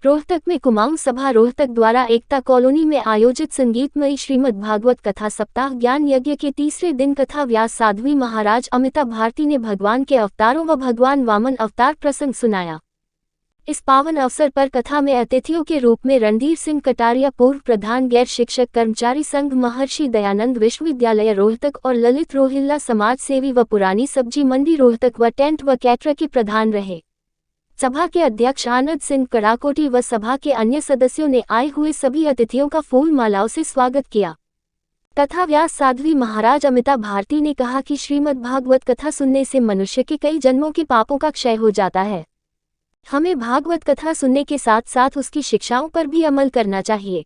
रोहतक में कुमाऊं सभा रोहतक द्वारा एकता कॉलोनी में आयोजित संगीतमयी श्रीमद् भागवत कथा सप्ताह ज्ञान यज्ञ के तीसरे दिन कथा व्यास साध्वी महाराज अमिता भारती ने भगवान के अवतारों व भगवान वामन अवतार प्रसंग सुनाया। इस पावन अवसर पर कथा में अतिथियों के रूप में रणधीर सिंह कटारिया पूर्व प्रधान गैर शिक्षक कर्मचारी संघ महर्षि दयानंद विश्वविद्यालय रोहतक और ललित रोहिल्ला समाज सेवी व पुरानी सब्जी मंडी रोहतक व टेंट व कैटरर के प्रधान रहे। सभा के अध्यक्ष आनंद सिंह कड़ाकोटी व सभा के अन्य सदस्यों ने आए हुए सभी अतिथियों का फूल मालाओं से स्वागत किया तथा व्यास साध्वी महाराज अमिता भारती ने कहा कि श्रीमद् भागवत कथा सुनने से मनुष्य के कई जन्मों के पापों का क्षय हो जाता है। हमें भागवत कथा सुनने के साथ साथ उसकी शिक्षाओं पर भी अमल करना चाहिए।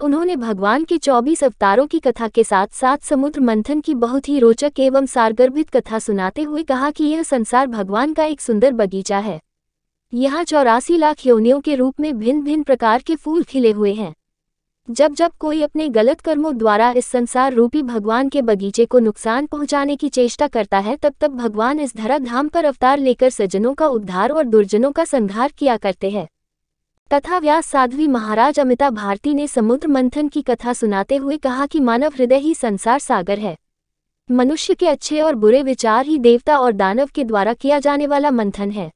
उन्होंने भगवान के 24 अवतारों की कथा के साथ साथ समुद्र मंथन की बहुत ही रोचक एवं सारगर्भित कथा सुनाते हुए कहा कि यह संसार भगवान का एक सुंदर बगीचा है। यहाँ 84 लाख योनियों के रूप में भिन्न भिन्न प्रकार के फूल खिले हुए हैं। जब जब कोई अपने गलत कर्मों द्वारा इस संसार रूपी भगवान के बगीचे को नुकसान पहुंचाने की चेष्टा करता है, तब तब भगवान इस धरा धाम पर अवतार लेकर सज्जनों का उद्धार और दुर्जनों का संहार किया करते हैं। तथा व्यास साध्वी महाराज अमिता भारती ने समुद्र मंथन की कथा सुनाते हुए कहा कि मानव हृदय ही संसार सागर है। मनुष्य के अच्छे और बुरे विचार ही देवता और दानव के द्वारा किया जाने वाला मंथन है।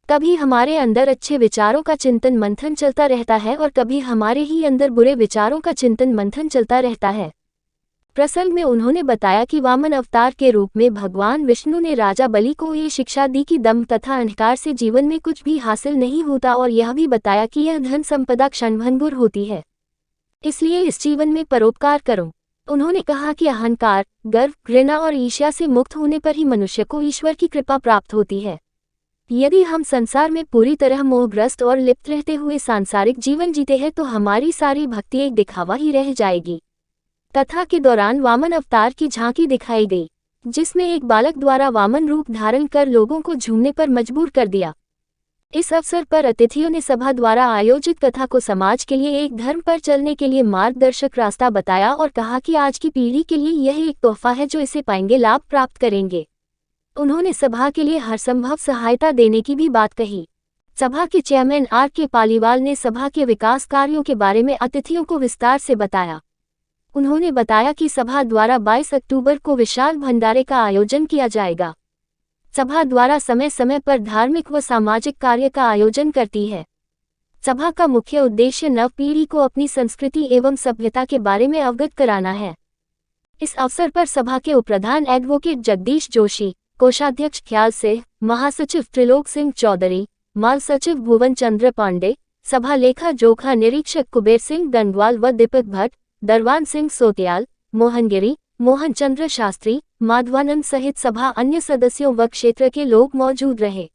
कभी हमारे अंदर अच्छे विचारों का चिंतन मंथन चलता रहता है और कभी हमारे ही अंदर बुरे विचारों का चिंतन मंथन चलता रहता है। प्रसंग में उन्होंने बताया कि वामन अवतार के रूप में भगवान विष्णु ने राजा बलि को ये शिक्षा दी कि दम्भ तथा अहंकार से जीवन में कुछ भी हासिल नहीं होता और यह भी बताया कि यह धन संपदा क्षणभंगुर होती है, इसलिए इस जीवन में परोपकार करो। उन्होंने कहा कि अहंकार, गर्व, घृणा और ईर्ष्या से मुक्त होने पर ही मनुष्य को ईश्वर की कृपा प्राप्त होती है। यदि हम संसार में पूरी तरह मोहग्रस्त और लिप्त रहते हुए सांसारिक जीवन जीते हैं तो हमारी सारी भक्ति एक दिखावा ही रह जाएगी। कथा के दौरान वामन अवतार की झांकी दिखाई गई, जिसमें एक बालक द्वारा वामन रूप धारण कर लोगों को झूमने पर मजबूर कर दिया। इस अवसर पर अतिथियों ने सभा द्वारा आयोजित कथा को समाज के लिए एक धर्म पर चलने के लिए मार्गदर्शक रास्ता बताया और कहा कि आज की पीढ़ी के लिए यह एक तोहफा है जो इसे पाएंगे लाभ प्राप्त करेंगे। उन्होंने सभा के लिए हर संभव सहायता देने की भी बात कही। सभा के चेयरमैन R.K. पालीवाल ने सभा के विकास कार्यों के बारे में अतिथियों को विस्तार से बताया। उन्होंने बताया कि सभा द्वारा 22 अक्टूबर को विशाल भंडारे का आयोजन किया जाएगा। सभा द्वारा समय समय पर धार्मिक व सामाजिक कार्य का आयोजन करती है। सभा का मुख्य उद्देश्य नव पीढ़ी को अपनी संस्कृति एवं सभ्यता के बारे में अवगत कराना है। इस अवसर पर सभा के उपप्रधान एडवोकेट जगदीश जोशी, कोषाध्यक्ष ख्याल सिंह, महासचिव त्रिलोक सिंह चौधरी, माल सचिव भुवन चंद्र पांडे, सभा लेखा जोखा निरीक्षक कुबेर सिंह दंडवाल व दीपक भट्ट, दरवान सिंह सोतियाल, मोहनगिरी, मोहन चंद्र शास्त्री, माधवानंद सहित सभा अन्य सदस्यों व क्षेत्र के लोग मौजूद रहे।